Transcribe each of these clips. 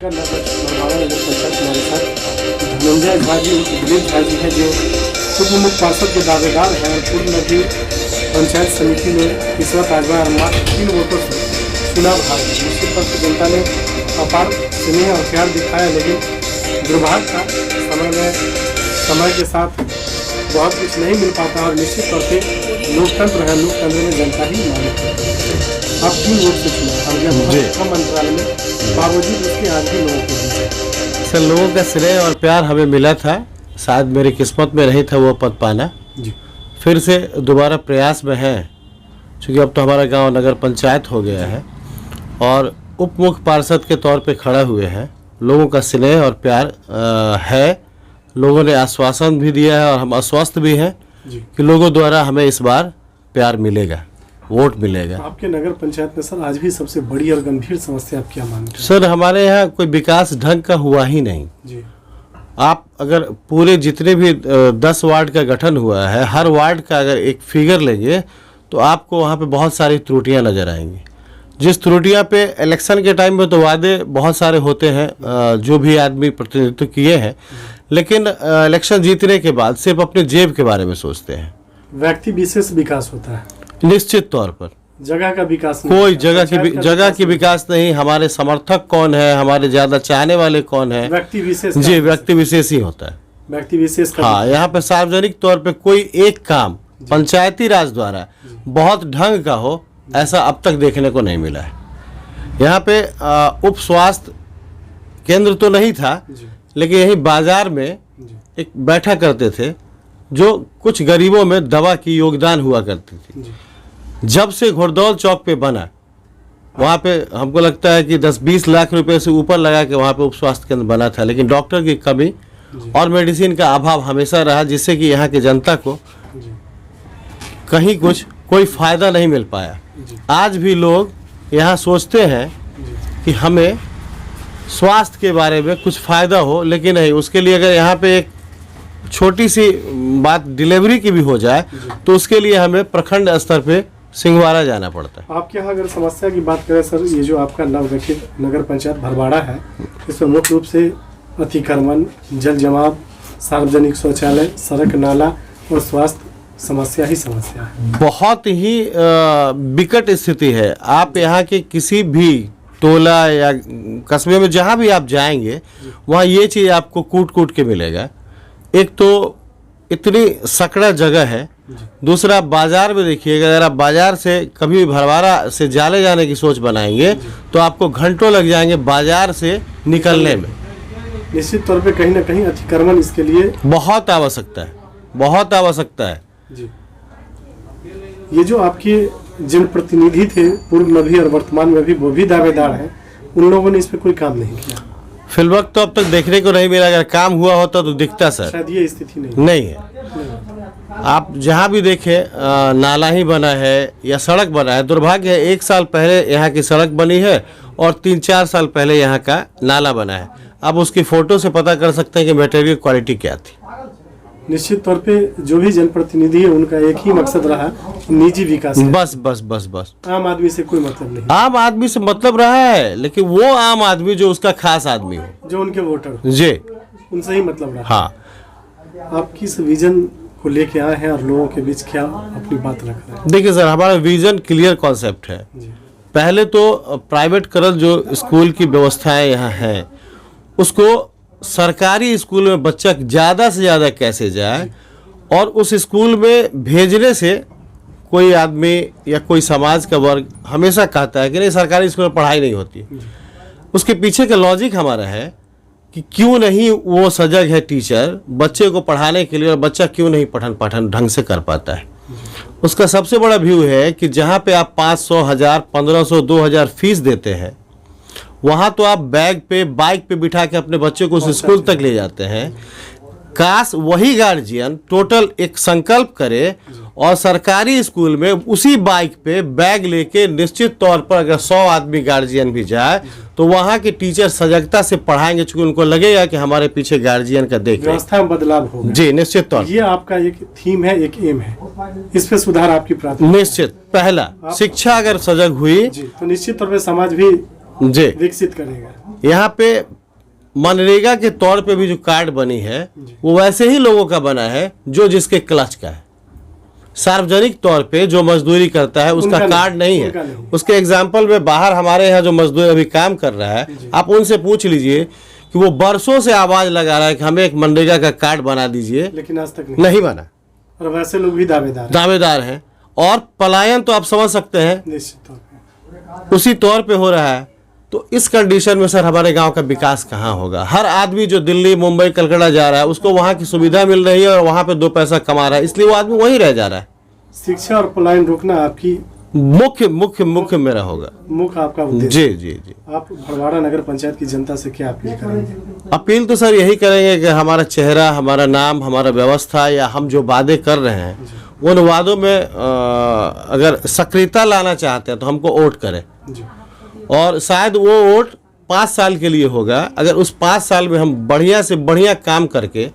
हमारे साथ धनंजय झा जी दिलीप झा जी हैं जो उप मुख्य पार्षद के दावेदार हैं और पूर्व नदी पंचायत समिति में इस वक्त आज मात्र 3 वोटों से चुनाव हारे। निश्चित तौर पर जनता ने अपार स्नेह और प्यार दिखाया, लेकिन दुर्भाग्य का समय के साथ बहुत कुछ नहीं मिल पाता और निश्चित तौर पर लोकतंत्र है, लोकतंत्र में जनता ही मालिक है। आप 3 वोट से चुनाव कम मंत्रालय में बावजूद उसके आज भी लोगों के बीच सर लोगों का स्नेह और प्यार हमें मिला था, शायद मेरी किस्मत में नहीं था वो पद पाना। फिर से दोबारा प्रयास में है, क्योंकि अब तो हमारा गांव नगर पंचायत हो गया है और उप मुख्य पार्षद के तौर पे खड़ा हुए हैं। लोगों का स्नेह और प्यार है, लोगों ने आश्वासन भी दिया है और हम आश्वस्त भी हैं कि लोगों द्वारा हमें इस बार प्यार मिलेगा, वोट मिलेगा। आपके नगर पंचायत में सर आज भी सबसे बड़ी और गंभीर समस्या आप क्या मानते हैं? सर हमारे यहाँ कोई विकास ढंग का हुआ ही नहीं जी। आप अगर पूरे जितने भी 10 वार्ड का गठन हुआ है, हर वार्ड का अगर एक फिगर लेंगे तो आपको वहाँ पे बहुत सारी त्रुटियाँ नज़र आएंगी। जिस त्रुटियाँ पे इलेक्शन के टाइम में तो वादे बहुत सारे होते हैं जो भी आदमी प्रतिनिधित्व किए हैं, लेकिन इलेक्शन जीतने के बाद सिर्फ अपने जेब के बारे में सोचते हैं। व्यक्ति विशेष विकास होता है निश्चित तौर पर, जगह का विकास नहीं, कोई जगह की विकास नहीं। हमारे समर्थक कौन है, हमारे ज्यादा चाहने वाले कौन है, व्यक्ति विशेष जी व्यक्ति विशेष ही होता है, व्यक्ति विशेष का। हाँ, यहाँ पे सार्वजनिक तौर पे कोई एक काम पंचायती राज द्वारा बहुत ढंग का हो, ऐसा अब तक देखने को नहीं मिला है। यहाँ पे उप स्वास्थ्य केंद्र तो नहीं था, लेकिन यही बाजार में एक बैठा करते थे जो कुछ गरीबों में दवा की योगदान हुआ करती थी। जब से घोड़दौल चौक पे बना, वहाँ पे हमको लगता है कि 10-20 लाख रुपए से ऊपर लगा के वहाँ पे उप स्वास्थ्य केंद्र बना था, लेकिन डॉक्टर की कमी और मेडिसिन का अभाव हमेशा रहा, जिससे कि यहाँ की जनता को कहीं कोई फायदा नहीं मिल पाया। आज भी लोग यहाँ सोचते हैं कि हमें स्वास्थ्य के बारे में कुछ फायदा हो, लेकिन नहीं, उसके लिए अगर यहाँ पे एक छोटी सी बात डिलीवरी की भी हो जाए तो उसके लिए हमें प्रखंड स्तर पे सिंहवाड़ा जाना पड़ता है। आपके यहाँ अगर समस्या की बात करें सर, ये जो आपका नवगठित नगर पंचायत भरवाड़ा है, इसमें मुख्य रूप से अतिक्रमण, जल जमाव, सार्वजनिक शौचालय, सड़क नाला और स्वास्थ्य समस्या ही समस्या है। बहुत ही विकट स्थिति है। आप यहाँ के किसी भी टोला या कस्बे में जहाँ भी आप जाएंगे, वहाँ ये चीज़ आपको कूट कूट के मिलेगा। एक तो इतनी सकड़ा जगह है, दूसरा बाजार में देखिएगा, अगर आप बाजार से कभी भरवाड़ा से जाले जाने की सोच बनाएंगे तो आपको घंटों लग जाएंगे बाजार से निकलने में। निश्चित तौर पे कहीं ना कहीं अतिक्रमण इसके लिए बहुत आवश्यकता है, बहुत आवश्यकता है जी। ये जो आपके जिन प्रतिनिधि थे पूर्व में भी और वर्तमान में भी, वो भी दावेदार हैं, उन लोगों ने इस पे कोई काम नहीं किया। फिलवक्त तो अब तक देखने को नहीं मिला। अगर काम हुआ होता तो दिखता सर, शायद ये स्थिति नहीं है। आप जहाँ भी देखें नाला ही बना है या सड़क बना है। दुर्भाग्य है, 1 साल पहले यहाँ की सड़क बनी है और 3-4 साल पहले यहाँ का नाला बना है। अब उसकी फोटो से पता कर सकते हैं कि मटेरियल क्वालिटी क्या थी। निश्चित तौर पे जो भी जनप्रतिनिधि है उनका एक ही मकसद रहा, निजी विकास। बस बस बस बस, आम आदमी से कोई मतलब नहीं। आम आदमी से मतलब रहा है, लेकिन वो आम आदमी जो उसका खास आदमी हो, जो उनके वोटर जी, उनसे ही मतलब रहा। हाँ, आप किस विजन को लेके आए हैं और लोगों के बीच क्या अपनी बात रख रहे हैं? देखिए सर, हमारा विजन क्लियर कॉन्सेप्ट है। पहले तो प्राइवेट करल जो स्कूल की व्यवस्थाएं यहाँ हैं, उसको सरकारी स्कूल में बच्चा ज़्यादा से ज़्यादा कैसे जाए, और उस स्कूल में भेजने से कोई आदमी या कोई समाज का वर्ग हमेशा कहता है कि नहीं, सरकारी स्कूल में पढ़ाई नहीं होती। उसके पीछे का लॉजिक हमारा है कि क्यों नहीं वो सजग है टीचर बच्चे को पढ़ाने के लिए, और बच्चा क्यों नहीं पठन पाठन ढंग से कर पाता है। उसका सबसे बड़ा व्यू है कि जहाँ पे आप 500, 1000, 1500, 2000 फीस देते हैं, वहाँ तो आप बैग पे, बाइक पे बिठा के अपने बच्चे को उस स्कूल तक ले जाते हैं। काश वही गार्जियन टोटल एक संकल्प करे और सरकारी स्कूल में उसी बाइक पे बैग लेके निश्चित तौर पर अगर 100 आदमी गार्जियन भी जाए तो वहाँ के टीचर सजगता से पढ़ाएंगे, क्योंकि उनको लगेगा कि हमारे पीछे गार्जियन का देख व्यवस्था में बदलाव होगा। जी निश्चित तौर, ये आपका एक थीम है, एक एम है, इस पे सुधार आपकी प्राथमिकता। निश्चित। पहला, शिक्षा अगर सजग हुई तो निश्चित तौर पर समाज भी जी विकसित करेगा। यहाँ पे मनरेगा के तौर पे भी जो कार्ड बनी है वो वैसे ही लोगों का बना है जो जिसके क्लच का है। सार्वजनिक तौर पे जो मजदूरी करता है उसका कार्ड नहीं है। उसके एग्जाम्पल में बाहर हमारे यहाँ जो मजदूर अभी काम कर रहा है, आप उनसे पूछ लीजिए कि वो बरसों से आवाज लगा रहा है कि हमें एक मनरेगा का कार्ड बना दीजिए, लेकिन आज तक नहीं बना। और वैसे लोग भी दावेदार हैं। और पलायन तो आप समझ सकते हैं निश्चित तौर पे उसी तौर पे हो रहा है। तो इस कंडीशन में सर हमारे गांव का विकास कहाँ होगा? हर आदमी जो दिल्ली, मुंबई, कलकत्ता जा रहा है उसको वहाँ की सुविधा मिल रही है और वहाँ पे 2 पैसा कमा रहा है, इसलिए वो आदमी वहीं रह जा रहा है। शिक्षा और पलायन रोकना आपकी मुख्य मेरा होगा, मुख्य आपका उद्देश्य। जी जी जी। आप भड़वाड़ा नगर पंचायत की जनता से क्या अपील करेंगे? अपील तो सर यही करेंगे कि हमारा चेहरा, हमारा नाम, हमारा व्यवस्था या हम जो वादे कर रहे हैं उन वादों में अगर सक्रियता लाना चाहते हैं तो हमको वोट करें। और शायद वो वोट 5 साल के लिए होगा। अगर उस 5 साल में हम बढ़िया से बढ़िया काम करके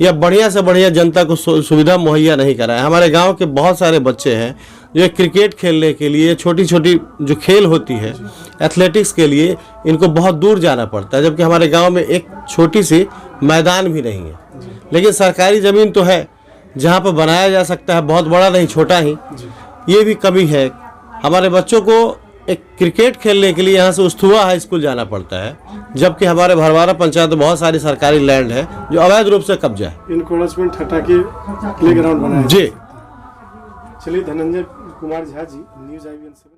या बढ़िया से बढ़िया जनता को सुविधा मुहैया नहीं कराएं। हमारे गांव के बहुत सारे बच्चे हैं जो क्रिकेट खेलने के लिए, छोटी छोटी जो खेल होती है एथलेटिक्स के लिए, इनको बहुत दूर जाना पड़ता है, जबकि हमारे गांव में एक छोटी सी मैदान भी नहीं है। लेकिन सरकारी ज़मीन तो है जहां पर बनाया जा सकता है, बहुत बड़ा नहीं, छोटा ही। ये भी कमी है। हमारे बच्चों को एक क्रिकेट खेलने के लिए यहाँ से उस्थुआ हाई स्कूल जाना पड़ता है, जबकि हमारे भड़वाड़ा पंचायत में बहुत सारी सरकारी लैंड है जो अवैध रूप से कब्जा है। इनक्रोचमेंट हटा के प्लेग्राउंड बनाया। जी चलिए, धनंजय कुमार झा जी, न्यूज़ IVN 7।